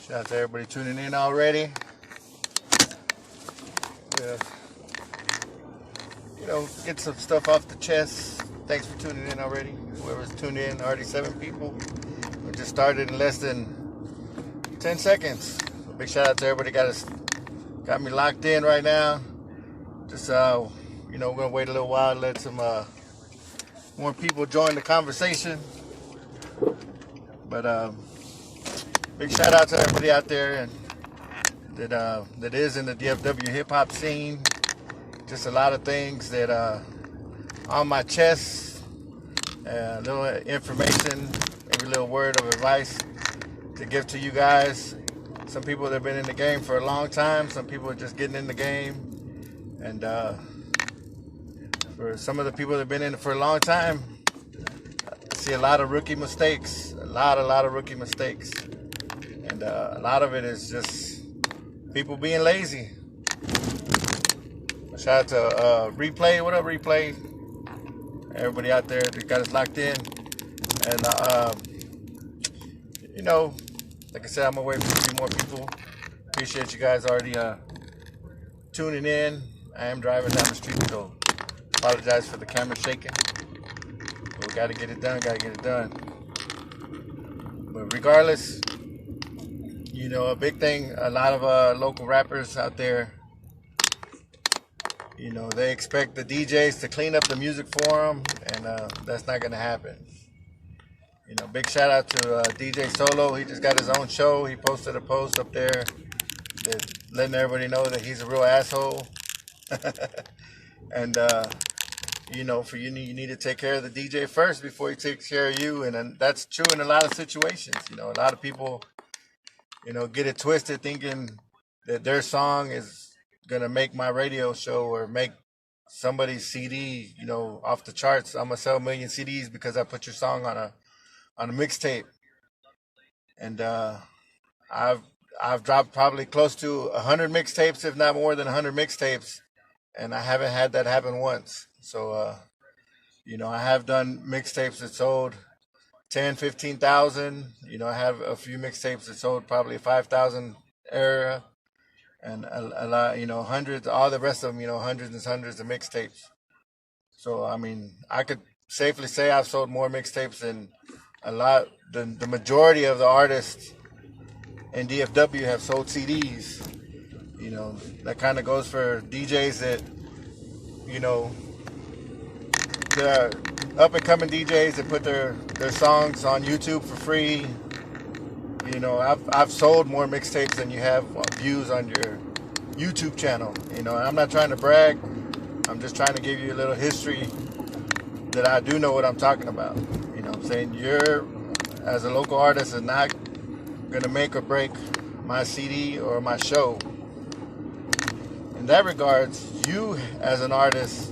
Shout out to everybody tuning in already. Yeah. Get some stuff off the chest. Thanks for tuning in already. Whoever's tuned in, already 7 people. We just started in less than 10 seconds. So big shout out to everybody got me locked in right now. Just we're gonna wait a little while, let some more people join the conversation. But big shout out to everybody out there and that is in the DFW hip hop scene. Just a lot of things that on my chest, a little information, maybe a little word of advice to give to you guys. Some people that have been in the game for a long time, some people are just getting in the game, and for some of the people that have been in it for a long time, I see a lot of rookie mistakes, a lot of rookie mistakes, and a lot of it is just people being lazy. Shout out to Replay. What up, Replay? Everybody out there that got us locked in. And, like I said, I'm going to wait for a few more people. Appreciate you guys already tuning in. I am driving down the street, so apologize for the camera shaking. But we got to get it done, But regardless, a big thing, a lot of local rappers out there, they expect the DJs to clean up the music for them, and that's not going to happen. Big shout out to DJ Solo. He just got his own show. He posted a post up there that letting everybody know that he's a real asshole. And, for you need to take care of the DJ first before he takes care of you. And that's true in a lot of situations. A lot of people, get it twisted thinking that their song is going to make my radio show or make somebody's CD, off the charts. I'm going to sell 1 million CDs because I put your song on a mixtape. And I've dropped probably close to 100 mixtapes, if not more than 100 mixtapes, and I haven't had that happen once. So, I have done mixtapes that sold 10, 15,000. I have a few mixtapes that sold probably 5,000 area, and a lot, hundreds, all the rest of them, hundreds and hundreds of mixtapes. So, I could safely say I've sold more mixtapes than the majority of the artists in DFW have sold CDs. That kind of goes for DJs that, they're up and coming DJs that put their songs on YouTube for free. I've sold more mixtapes than you have views on your YouTube channel. I'm not trying to brag. I'm just trying to give you a little history that I do know what I'm talking about. I'm saying you're, as a local artist, is not going to make or break my CD or my show. In that regards, you as an artist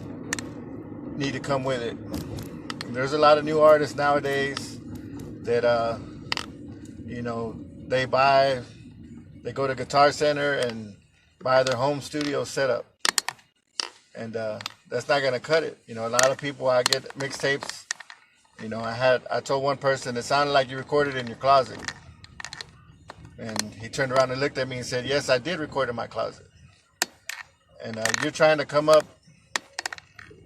need to come with it. There's a lot of new artists nowadays that, they go to Guitar Center and buy their home studio setup. And that's not going to cut it. A lot of people, I get mixtapes. I told one person it sounded like you recorded in your closet. And he turned around and looked at me and said, yes, I did record in my closet. And you're trying to come up,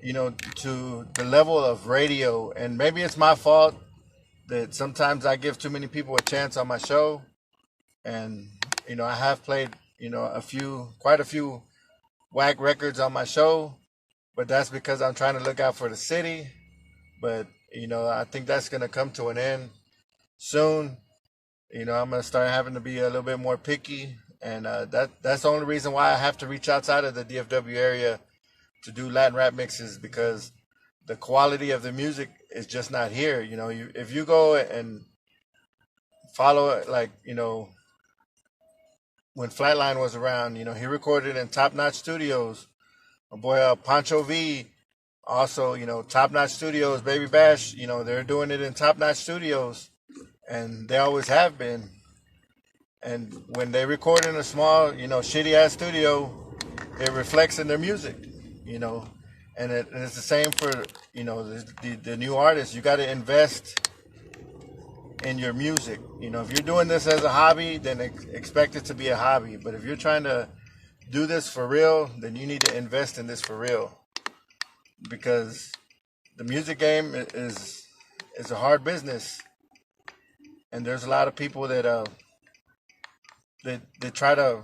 to the level of radio. And maybe it's my fault that sometimes I give too many people a chance on my show. And, I have played, quite a few whack records on my show. But that's because I'm trying to look out for the city. But, I think that's going to come to an end soon. I'm going to start having to be a little bit more picky. And that's the only reason why I have to reach outside of the DFW area to do Latin rap mixes, because the quality of the music is just not here. If you go and follow it, like, when Flatline was around, he recorded in top-notch studios. My boy Pancho V, also, top-notch studios. Baby Bash, they're doing it in top-notch studios, and they always have been. And when they record in a small, shitty-ass studio, it reflects in their music, And it's the same for, the new artists. You got to invest in your music. You know, if you're doing this as a hobby, then expect it to be a hobby. But if you're trying to do this for real, then you need to invest in this for real, because the music game is a hard business, and there's a lot of people that try to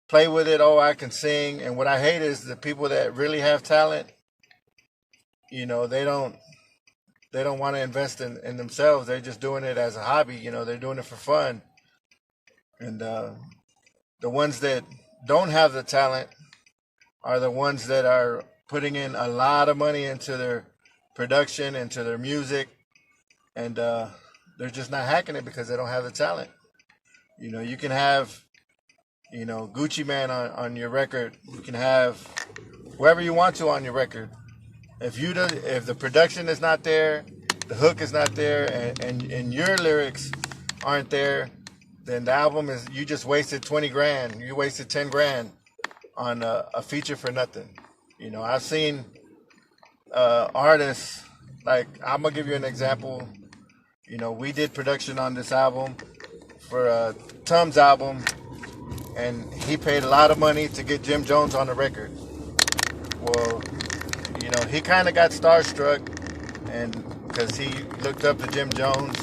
play with it. Oh, I can sing, and what I hate is the people that really have talent. You know, they don't want to invest in themselves. They're just doing it as a hobby. You know, they're doing it for fun, and the ones that don't have the talent are the ones that are putting in a lot of money into their production, into their music, and they're just not hacking it because they don't have the talent. You know, you can have, you know, Gucci Man on your record. You can have whoever you want to on your record. If the production is not there, the hook is not there, and your lyrics aren't there, then the album is, you just wasted 20 grand. You wasted 10 grand on a feature for nothing. You know, I've seen artists, like, I'm gonna give you an example. You know, we did production on this album for Tum's album, and he paid a lot of money to get Jim Jones on the record. Well, you know, he kind of got starstruck, and because he looked up to Jim Jones,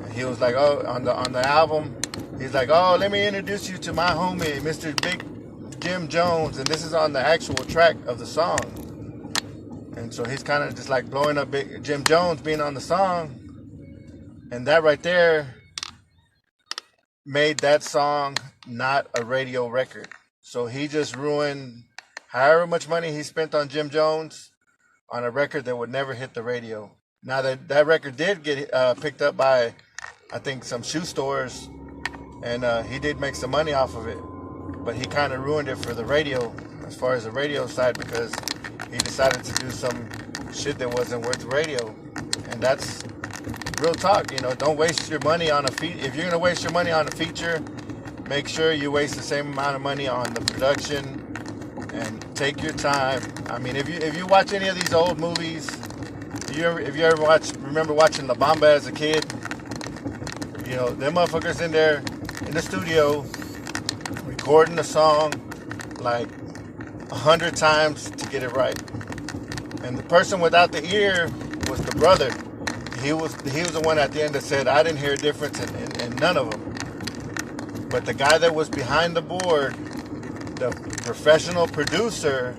and he was like, oh, on the album, he's like, oh, let me introduce you to my homie, Mr. Big Jim Jones, and this is on the actual track of the song. And so he's kind of just like blowing up Big Jim Jones being on the song, and that right there made that song not a radio record. So he just ruined however much money he spent on Jim Jones on a record that would never hit the radio. Now that record did get picked up by, I think, some shoe stores, and he did make some money off of it, but he kind of ruined it for the radio, as far as the radio side, because he decided to do some shit that wasn't worth radio. And that's real talk. You know, don't waste your money on a feature. If you're gonna waste your money on a feature, make sure you waste the same amount of money on the production, and take your time. I mean, if you watch any of these old movies, if you ever remember watching La Bamba as a kid, you know, them motherfuckers in there in the studio recording a song like 100 times to get it right. And the person without the ear was the brother. He was the one at the end that said, I didn't hear a difference in none of them. But the guy that was behind the board, the professional producer,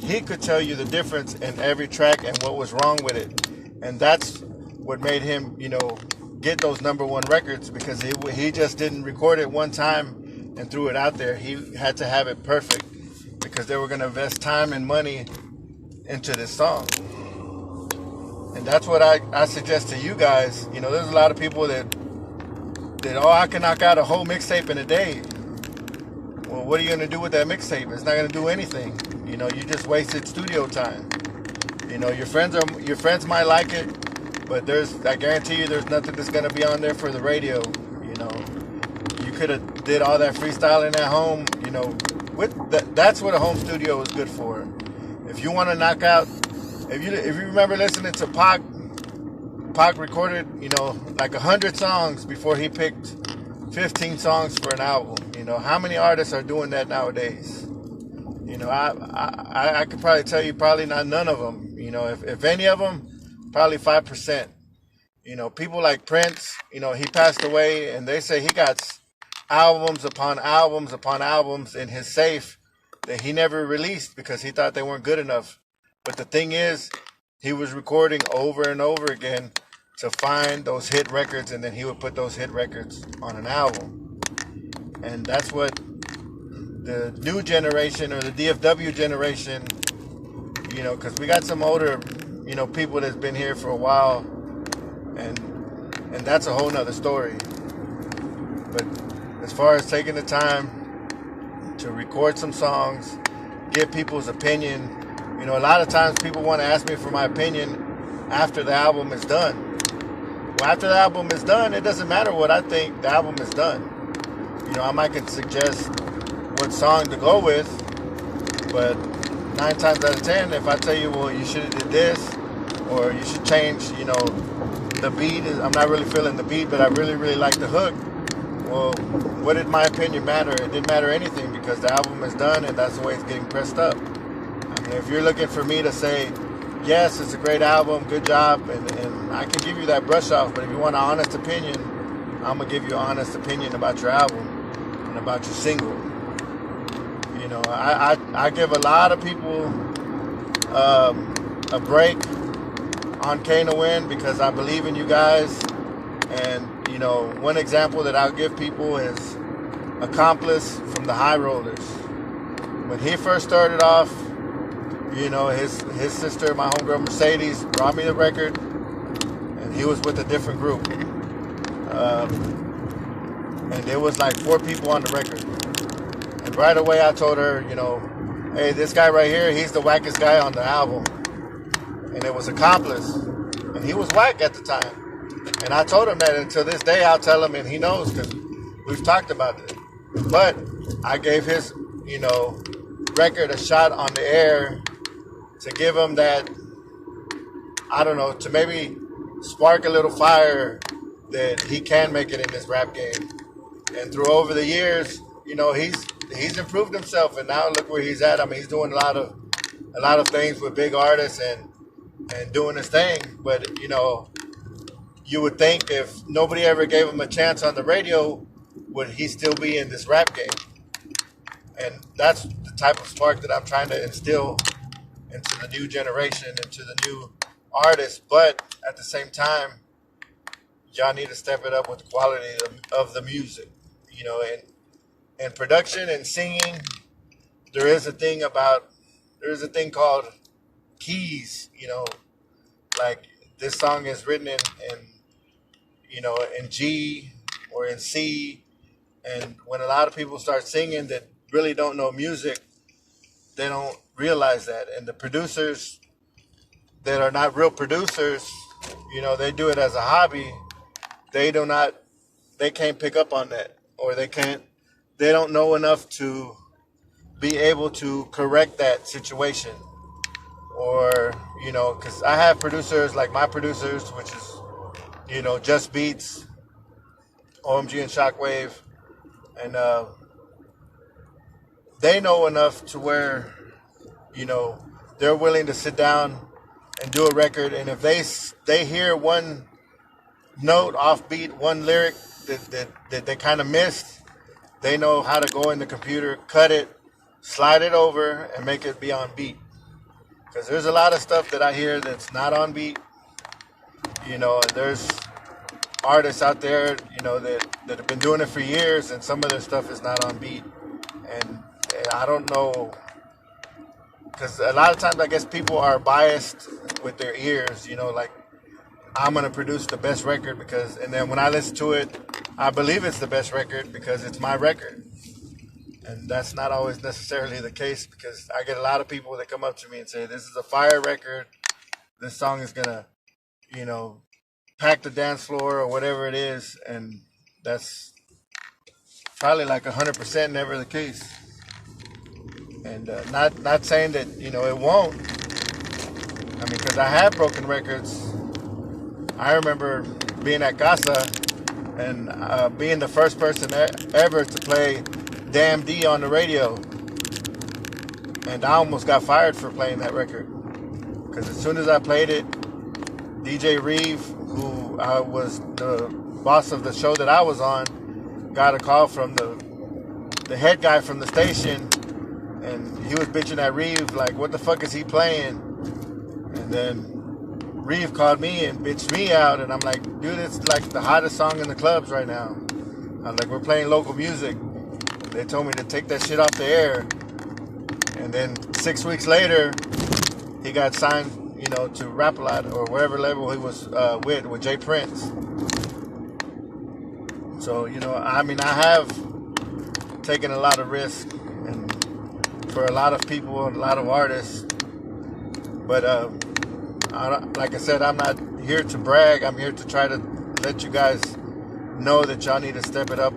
he could tell you the difference in every track and what was wrong with it. And that's what made him, you know, get those #1 records, because he just didn't record it one time and threw it out there. He had to have it perfect, because they were going to invest time and money into this song. And that's what I suggest to you guys. You know, there's a lot of people that oh, I can knock out a whole mixtape in a day. Well, what are you going to do with that mixtape? It's not going to do anything. You know, you just wasted studio time. You know, your friends might like it, but I guarantee you there's nothing that's going to be on there for the radio. You know, you could have did all that freestyling at home. You know, that's what a home studio is good for. If you want to knock out, if you remember listening to Pac recorded, you know, like 100 songs before he picked 15 songs for an album. You know, how many artists are doing that nowadays? You know, I could probably tell you probably none of them. You know, if any of them, probably 5%. You know, people like Prince, you know, he passed away, and they say he got albums upon albums upon albums in his safe that he never released because he thought they weren't good enough. But the thing is, he was recording over and over again to find those hit records, and then he would put those hit records on an album. And that's what the new generation, or the DFW generation, you know, because we got some older, you know, people that's been here for a while, and that's a whole nother story. But as far as taking the time to record some songs, get people's opinion, you know, a lot of times people want to ask me for my opinion after the album is done. Well, after the album is done, it doesn't matter what I think, the album is done. You know, I might could suggest what song to go with, but 9 times out of 10, if I tell you, well, you should have did this, or you should change, you know, the beat is, I'm not really feeling the beat, but I really, really like the hook. Well, what did my opinion matter? It didn't matter anything because the album is done and that's the way it's getting pressed up. I mean, if you're looking for me to say, yes, it's a great album, good job, and I can give you that brush off, but if you want an honest opinion, I'm going to give you an honest opinion about your album and about your single. You know, I give a lot of people a break on Kane to Win because I believe in you guys. And, you know, one example that I'll give people is Accomplice from the High Rollers. When he first started off, you know, his sister, my homegirl Mercedes, brought me the record, and he was with a different group. And there was like 4 people on the record. And right away I told her, you know, hey, this guy right here, he's the wackest guy on the album. And it was Accomplice. And he was whack at the time. And I told him that until this day I'll tell him, and he knows because we've talked about it. But I gave his, you know, record a shot on the air to give him that, I don't know, to maybe spark a little fire that he can make it in this rap game. And through over the years, you know, he's improved himself, and now look where he's at. I mean, he's doing a lot of things with big artists and doing his thing. But, you know, you would think if nobody ever gave him a chance on the radio, would he still be in this rap game? And that's the type of spark that I'm trying to instill into the new generation, into the new artists. But at the same time, y'all need to step it up with the quality of the music. You know, and production and singing, there's a thing called keys. You know, like this song is written in you know, in G or in C, and when a lot of people start singing that really don't know music, they don't realize that. And the producers that are not real producers, you know, they do it as a hobby. They can't pick up on that, or they don't know enough to be able to correct that situation. Or, you know, because I have producers like my producers, which is, you know, Just Beats, OMG and Shockwave, and they know enough to where, you know, they're willing to sit down and do a record, and if they hear one note off beat, one lyric that they kind of missed, they know how to go in the computer, cut it, slide it over, and make it be on beat. Because there's a lot of stuff that I hear that's not on beat. You know, there's artists out there, you know, that have been doing it for years, and some of their stuff is not on beat. And I don't know, because a lot of times I guess people are biased with their ears, you know, like, I'm going to produce the best record because, and then when I listen to it, I believe it's the best record because it's my record. And that's not always necessarily the case, because I get a lot of people that come up to me and say, this is a fire record. This song is going to, you know, pack the dance floor or whatever it is. And that's probably like 100% never the case. And not saying that, you know, it won't. I mean, because I have broken records. I remember being at Casa and being the first person ever to play Damn D on the radio. And I almost got fired for playing that record. Because as soon as I played it, DJ Reeve, who was the boss of the show that I was on, got a call from the head guy from the station. And he was bitching at Reeve, like, what the fuck is he playing? And then Reeve called me and bitched me out, and I'm like, dude, it's like the hottest song in the clubs right now. I was like, we're playing local music. They told me to take that shit off the air. And then 6 weeks later, he got signed, you know, to Rap-A-Lot or whatever label he was with Jay Prince. So, you know, I mean, I have taken a lot of risk and for a lot of people and a lot of artists. But like I said, I'm not here to brag. I'm here to try to let you guys know that y'all need to step it up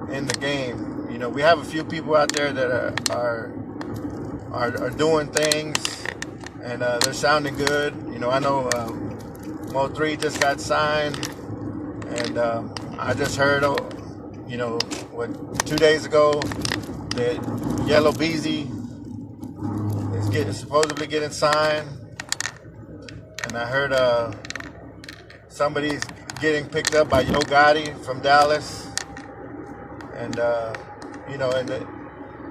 in the game. You know, we have a few people out there that are doing things, and they're sounding good. You know, I know Mo3 just got signed, and I just heard, what 2 days ago that Yellow Beezy is supposedly getting signed, and I heard somebody's getting picked up by Yo Gotti from Dallas, and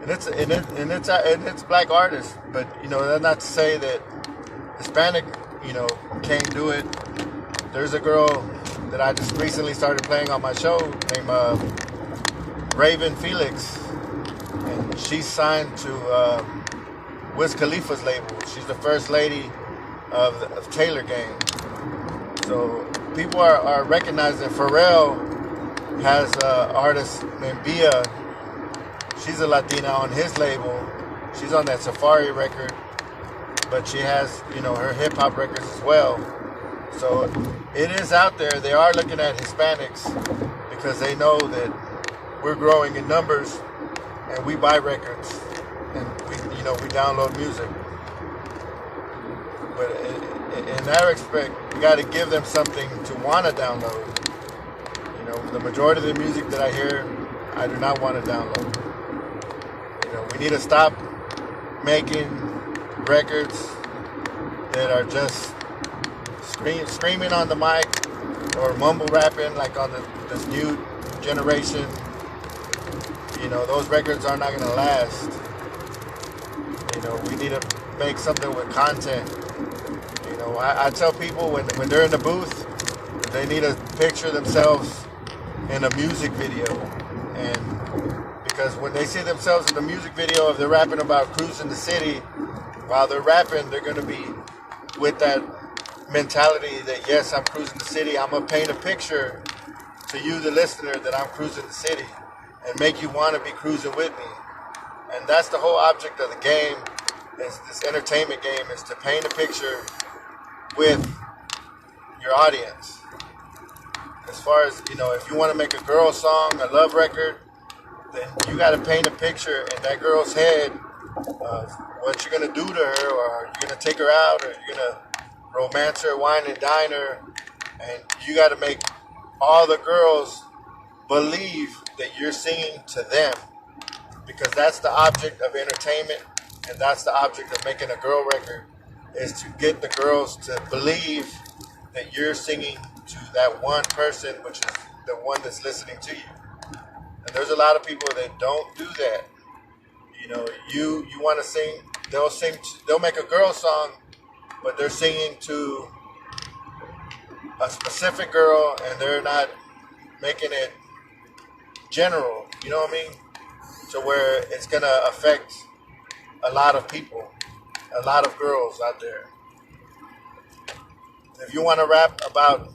it's black artists, but that's not to say that Hispanic can't do it. There's a girl that I just recently started playing on my show named Felix, and she's signed to Wiz Khalifa's label. She's the first lady of Taylor Gang. So people are recognizing. Pharrell has an artist named Bia. She's a Latina on his label. She's on that Safari record, but she has her hip hop records as well. So it is out there. They are looking at Hispanics because they know that we're growing in numbers, and we buy records, and we download music. But in that respect, you got to give them something to want to download. The majority of the music that I hear, I do not want to download. We need to stop making records that are just screaming on the mic or mumble rapping like on this new generation. Those records are not going to last. We need to make something with content. I tell people when they're in the booth, they need to picture themselves in a music video. And because when they see themselves in the music video, if they're rapping about cruising the city, while they're rapping, they're going to be with that mentality that, yes, I'm cruising the city. I'm going to paint a picture to you, the listener, that I'm cruising the city and make you want to be cruising with me. And that's the whole object of the game, is this entertainment game, is to paint a picture with your audience. As far as, if you want to make a girl song, a love record, then you got to paint a picture in that girl's head of what you're going to do to her, or you're going to take her out, or you're going to romance her, wine and dine her, and you got to make all the girls believe that you're singing to them, because that's the object of entertainment, and that's the object of making a girl record, is to get the girls to believe that you're singing to that one person, which is the one that's listening to you. And there's a lot of people that don't do that. You want to sing, they'll make a girl song, but they're singing to a specific girl, and they're not making it general, you know what I mean? To where it's going to affect a lot of people, a lot of girls out there. If you want to rap about,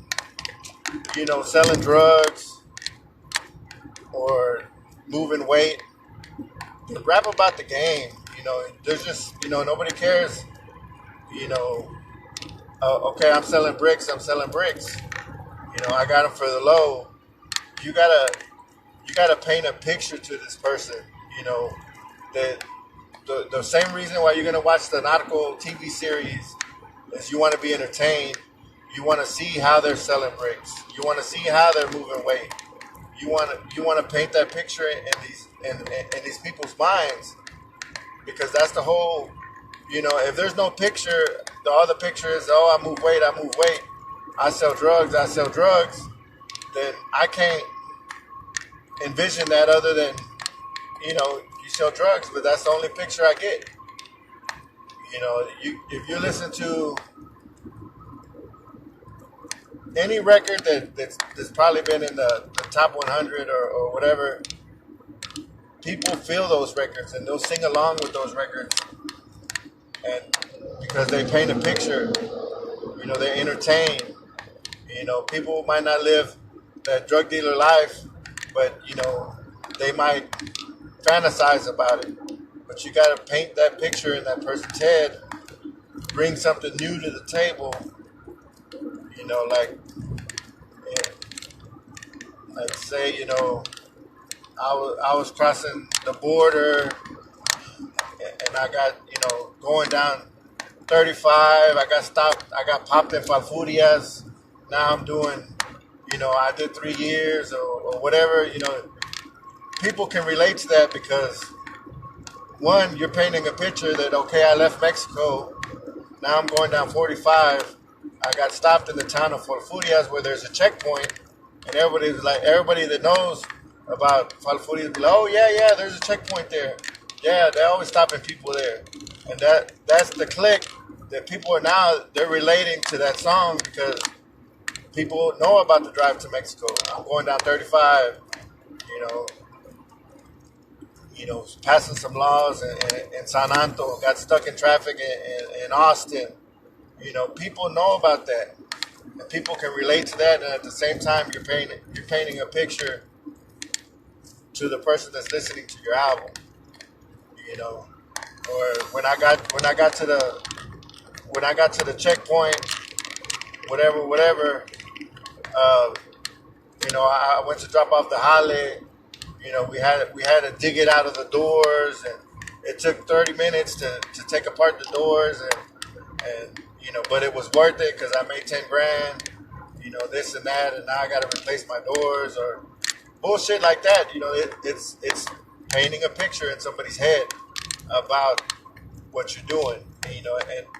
selling drugs or moving weight, rap about the game. There's just, nobody cares. Okay, I'm selling bricks. I got them for the low. You gotta paint a picture to this person. That the same reason why you're gonna watch the nautical TV series is you want to be entertained. You want to see how they're selling bricks. You want to see how they're moving weight. You want to paint that picture in these people's minds, because that's the whole. If there's no picture, all the picture is, I move weight, I sell drugs, then I can't envision that other than, you sell drugs, but that's the only picture I get. If you listen to any record that's probably been in the top 100 or whatever, people feel those records and they'll sing along with those records. And because they paint a picture, they entertain. People might not live that drug dealer life, but they might fantasize about it. But you got to paint that picture in that person's head, bring something new to the table. Like say, I was crossing the border, and I got, going down 35. I got stopped. I got popped in Falfurrias, now I'm doing, I did 3 years or whatever. People can relate to that because one, you're painting a picture that okay, I left Mexico, now I'm going down 45. I got stopped in the town of Falfurrias where there's a checkpoint, and everybody that knows about Falfurrias be like, oh yeah, there's a checkpoint there. Yeah, they're always stopping people there, and that's the click that people are now they're relating to that song because people know about the drive to Mexico. I'm going down 35, you know, passing some laws in San Anto, got stuck in traffic in Austin. People know about that, and people can relate to that. And at the same time, you're painting a picture to the person that's listening to your album. Or when I got to the checkpoint, whatever. Uh, I went to drop off the Halle. We had to dig it out of the doors, and it took 30 minutes to take apart the doors, and but it was worth it because I made 10 grand, this and that, and now I got to replace my doors or bullshit like that. It's painting a picture in somebody's head about what you're doing, and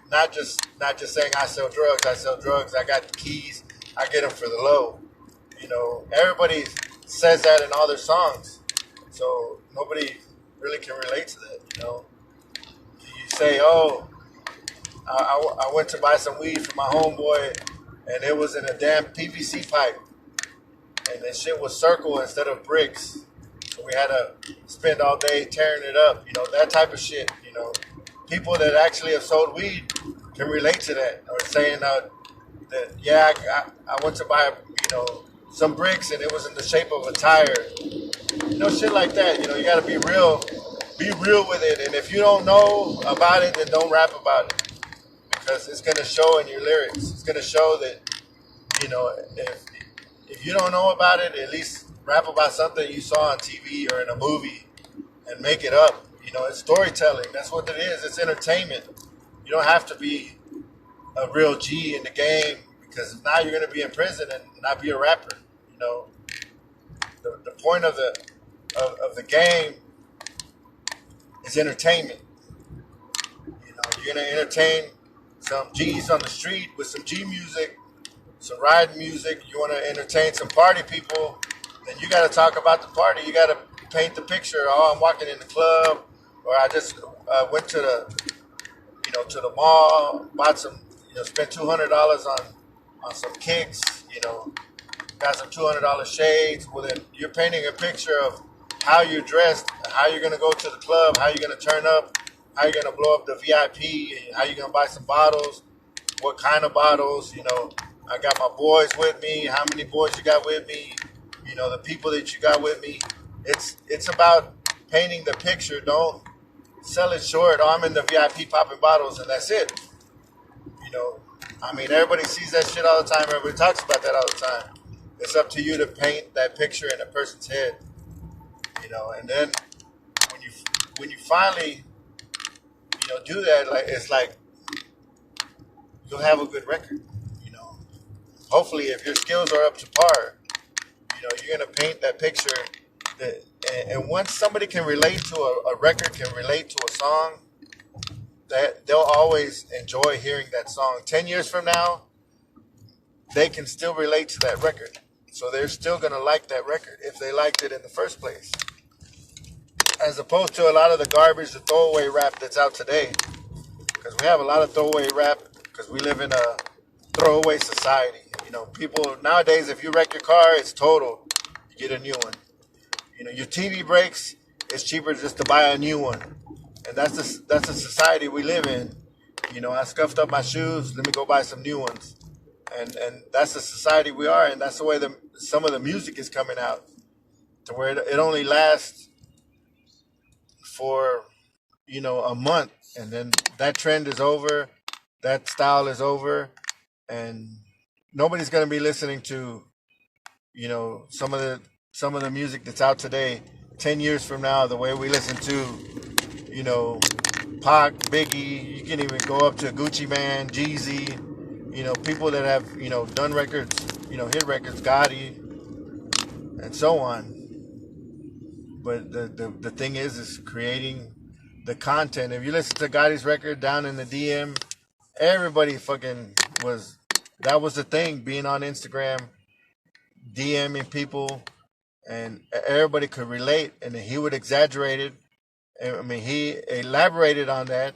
not just saying I sell drugs, I got the keys, I get them for the low. Everybody says that in all their songs, so nobody really can relate to that. You say, oh, I went to buy some weed for my homeboy, and it was in a damn PVC pipe, and the shit was circle instead of bricks. So we had to spend all day tearing it up. That type of shit. People that actually have sold weed can relate to that, or saying that yeah, I went to buy some bricks and it was in the shape of a tire. Shit like that. You got to be real with it. And if you don't know about it, then don't rap about it because it's gonna show in your lyrics. It's gonna show that if you don't know about it, at least rap about something you saw on TV or in a movie and make it up. It's storytelling. That's what it is. It's entertainment. You don't have to be a real G in the game because now you're going to be in prison and not be a rapper. The point of the game is entertainment. You're going to entertain some G's on the street with some G music, some ride music. You want to entertain some party people, then you got to talk about the party. You got to paint the picture. Oh, I'm walking in the club, or I just went to the mall, bought some, spent $200 on some kicks, got some $200 shades. Well, then you're painting a picture of how you're dressed, how you're gonna go to the club, how you're gonna turn up, how you're gonna blow up the VIP, how you're gonna buy some bottles, what kind of bottles. I got my boys with me. How many boys you got with me? The people that you got with me. It's about painting the picture. Don't sell it short. Oh, I'm in the VIP popping bottles and that's it. Everybody sees that shit all the time. Everybody talks about that all the time. It's up to you to paint that picture in a person's head. And then when you finally do that, it's like you'll have a good record. Hopefully, if your skills are up to par, you're gonna paint that picture. And once somebody can relate to a record, can relate to a song, that they'll always enjoy hearing that song. 10 years from now, they can still relate to that record. So they're still going to like that record if they liked it in the first place. As opposed to a lot of the garbage, the throwaway rap that's out today. Because we have a lot of throwaway rap because we live in a throwaway society. People nowadays, if you wreck your car, it's totaled. You get a new one. Your TV breaks, it's cheaper just to buy a new one. And that's the society we live in. I scuffed up my shoes, let me go buy some new ones. And that's the society we are, and that's the way some of the music is coming out. To where it only lasts for, a month, and then that trend is over, that style is over, and nobody's gonna be listening to, some of the music that's out today 10 years from now, the way we listen to, Pac, Biggie. You can even go up to Gucci Man, Jeezy, people that have, done records, hit records, Gotti, and so on. But the thing is creating the content. If you listen to Gotti's record, Down in the DM, everybody that was the thing, being on Instagram, DMing people, and everybody could relate, and he would exaggerate it. I mean, he elaborated on that,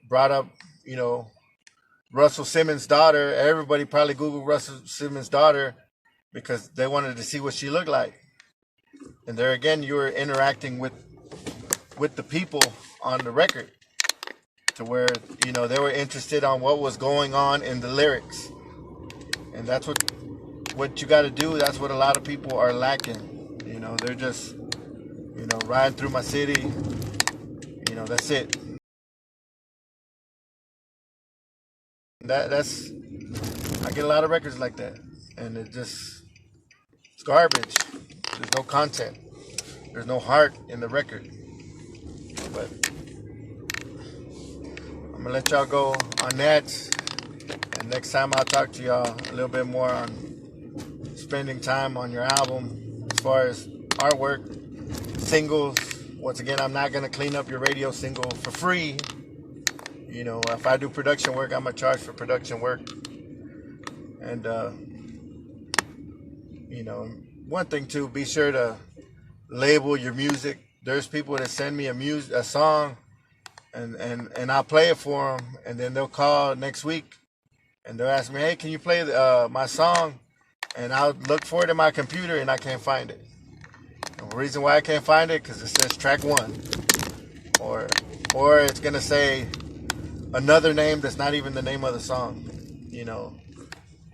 brought up, Russell Simmons' daughter. Everybody probably Googled Russell Simmons' daughter because they wanted to see what she looked like. And there again, you were interacting with the people on the record to where, they were interested on what was going on in the lyrics. And that's what you got to do. That's what a lot of people are lacking. They're just, riding through my city. That's it. That's I get a lot of records like that, and it's garbage. There's no content. There's no heart in the record. But I'm gonna let y'all go on that, and next time I'll talk to y'all a little bit more on spending time on your album as far as artwork, singles. Once again, I'm not gonna clean up your radio single for free. If I do production work, I'm gonna charge for production work. And one thing too, be sure to label your music. There's people that send me a song, and I'll play it for them, and then they'll call next week, and they'll ask me, hey, can you play my song? And I'll look for it in my computer, and I can't find it. And the reason why I can't find it, because it says track 1, or it's gonna say another name that's not even the name of the song,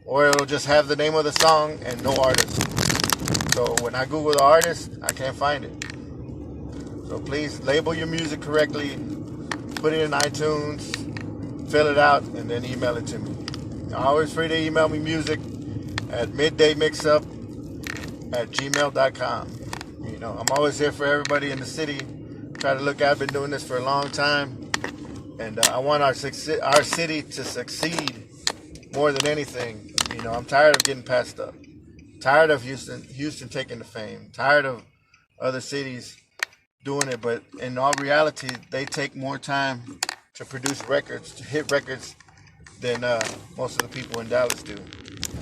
or it'll just have the name of the song and no artist. So when I Google the artist, I can't find it. So please label your music correctly, put it in iTunes, fill it out, and then email it to me. You're always free to email me music at middaymixup@gmail.com. I'm always here for everybody in the city. Try to look out. I've been doing this for a long time. And I want our city to succeed more than anything. I'm tired of getting passed up. Tired of Houston taking the fame. Tired of other cities doing it. But in all reality, they take more time to produce records, to hit records, than most of the people in Dallas do.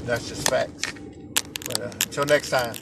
That's just facts. But until next time.